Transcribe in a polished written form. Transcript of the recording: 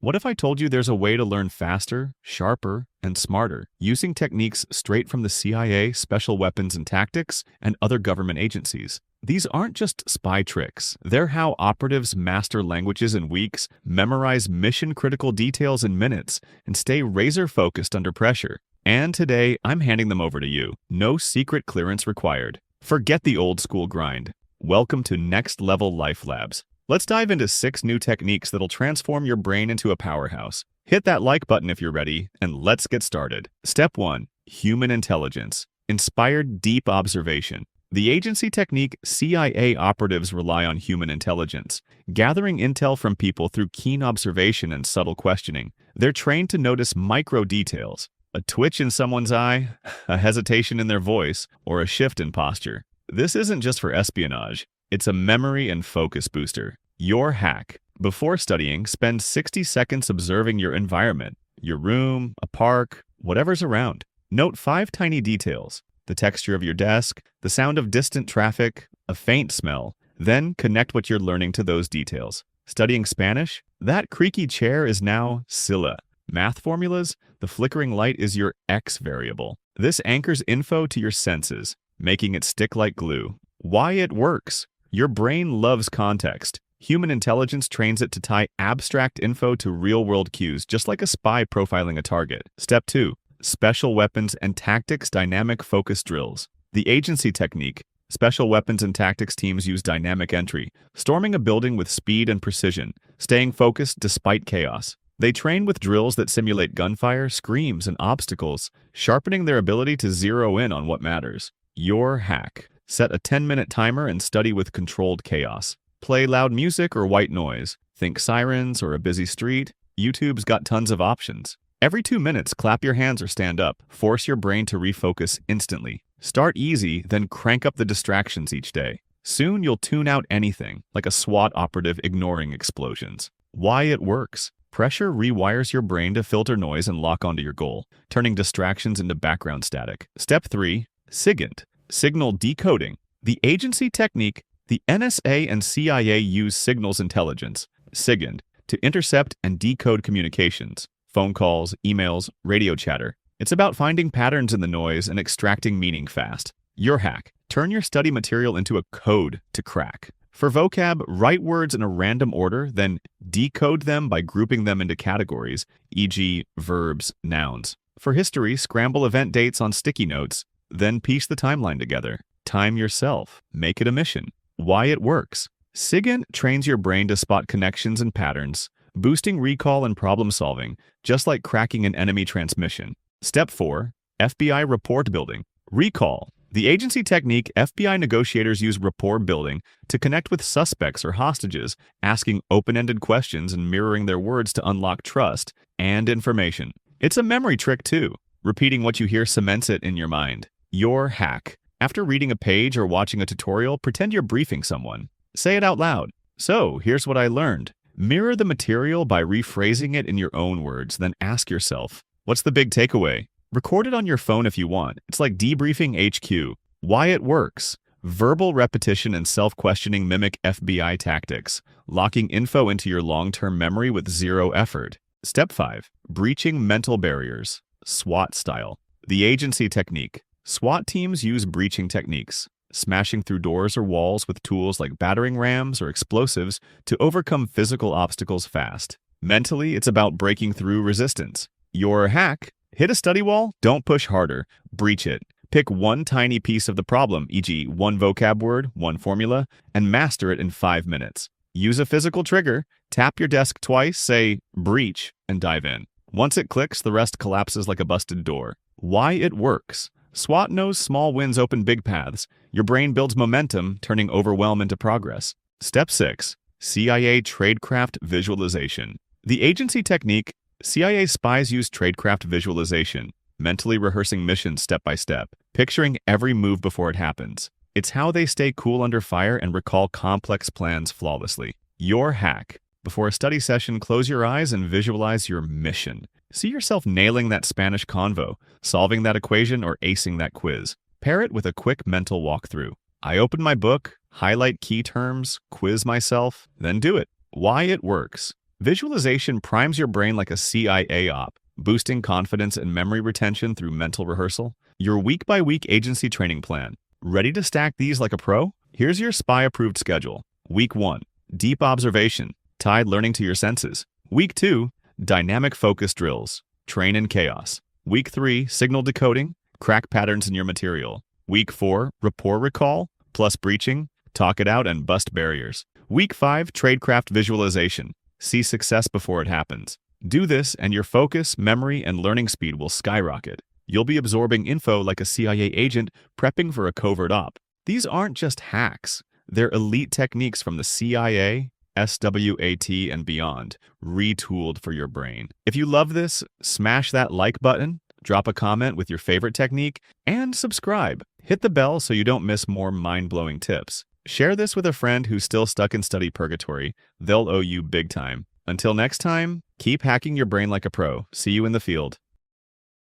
What if I told you there's a way to learn faster, sharper, and smarter, using techniques straight from the CIA, Special Weapons and Tactics, and other government agencies? These aren't just spy tricks. They're how operatives master languages in weeks, memorize mission-critical details in minutes, and stay razor-focused under pressure. And today, I'm handing them over to you. No secret clearance required. Forget the old-school grind. Welcome to Next Level Life Labs. Let's dive into 6 new techniques that'll transform your brain into a powerhouse. Hit that like button if you're ready, and let's get started. Step 1. Human intelligence. Inspired deep observation. The agency technique CIA operatives rely on human intelligence, gathering intel from people through keen observation and subtle questioning. They're trained to notice micro details, a twitch in someone's eye, a hesitation in their voice, or a shift in posture. This isn't just for espionage. It's a memory and focus booster. Your hack. Before studying, spend 60 seconds observing your environment, your room, a park, whatever's around. Note 5 tiny details: the texture of your desk, the sound of distant traffic, a faint smell. Then connect what you're learning to those details. Studying Spanish? That creaky chair is now Scylla. Math formulas? The flickering light is your X variable. This anchors info to your senses, making it stick like glue. Why it works? Your brain loves context. Human intelligence trains it to tie abstract info to real-world cues, just like a spy profiling a target. Step 2. Special Weapons and Tactics Dynamic Focus Drills. The agency technique. Special Weapons and Tactics teams use dynamic entry, storming a building with speed and precision, staying focused despite chaos. They train with drills that simulate gunfire, screams, and obstacles, sharpening their ability to zero in on what matters. Your hack. Set a 10-minute timer and study with controlled chaos. Play loud music or white noise. Think sirens or a busy street. YouTube's got tons of options. Every 2 minutes, clap your hands or stand up. Force your brain to refocus instantly. Start easy, then crank up the distractions each day. Soon you'll tune out anything, like a SWAT operative ignoring explosions. Why it works. Pressure rewires your brain to filter noise and lock onto your goal, turning distractions into background static. Step 3. SIGINT. Signal decoding. The agency technique. The NSA and CIA use signals intelligence, SIGINT, to intercept and decode communications, phone calls, emails, radio chatter. It's about finding patterns in the noise and extracting meaning fast. Your hack. Turn your study material into a code to crack. For vocab, write words in a random order, then decode them by grouping them into categories, e.g., verbs, nouns. For history, scramble event dates on sticky notes, then piece the timeline together. Time yourself. Make it a mission. Why it works. SIGINT trains your brain to spot connections and patterns, boosting recall and problem solving, just like cracking an enemy transmission. Step 4. FBI report building. Recall. The agency technique FBI negotiators use rapport building to connect with suspects or hostages, asking open-ended questions and mirroring their words to unlock trust and information. It's a memory trick too. Repeating what you hear cements it in your mind. Your hack. After reading a page or watching a tutorial, pretend you're briefing someone. Say it out loud. So, here's what I learned. Mirror the material by rephrasing it in your own words, then ask yourself, what's the big takeaway? Record it on your phone if you want. It's like debriefing HQ. Why it works. Verbal repetition and self-questioning mimic FBI tactics, locking info into your long-term memory with zero effort. Step 5. Breaching mental barriers. SWAT style. The agency technique. SWAT teams use breaching techniques, smashing through doors or walls with tools like battering rams or explosives to overcome physical obstacles fast. Mentally, it's about breaking through resistance. Your hack. Hit a study wall, don't push harder, breach it. Pick one tiny piece of the problem, e.g., one vocab word, one formula, and master it in 5 minutes. Use a physical trigger, tap your desk twice, say, breach, and dive in. Once it clicks, the rest collapses like a busted door. Why it works. SWAT knows small wins open big paths. Your brain builds momentum, turning overwhelm into progress. Step 6. CIA Tradecraft Visualization. The agency technique. CIA spies use tradecraft visualization, mentally rehearsing missions step by step, picturing every move before it happens. It's how they stay cool under fire and recall complex plans flawlessly. Your hack. Before a study session, close your eyes and visualize your mission. See yourself nailing that Spanish convo, solving that equation, or acing that quiz. Pair it with a quick mental walkthrough. I open my book, highlight key terms, quiz myself, then do it. Why it works. Visualization primes your brain like a CIA op, boosting confidence and memory retention through mental rehearsal. Your week-by-week agency training plan. Ready to stack these like a pro? Here's your spy-approved schedule. Week 1, deep observation, tied learning to your senses. Week 2, dynamic focus drills, train in chaos. Week 3, signal decoding, crack patterns in your material. Week 4, rapport recall, plus breaching, talk it out and bust barriers. Week 5, tradecraft visualization, see success before it happens. Do this and your focus, memory, and learning speed will skyrocket. You'll be absorbing info like a CIA agent prepping for a covert op. These aren't just hacks. They're elite techniques from the CIA, SWAT, and beyond, retooled for your brain. If you love this, smash that like button, drop a comment with your favorite technique, and subscribe. Hit the bell so you don't miss more mind-blowing tips. Share this with a friend who's still stuck in study purgatory. They'll owe you big time. Until next time, keep hacking your brain like a pro. See you in the field.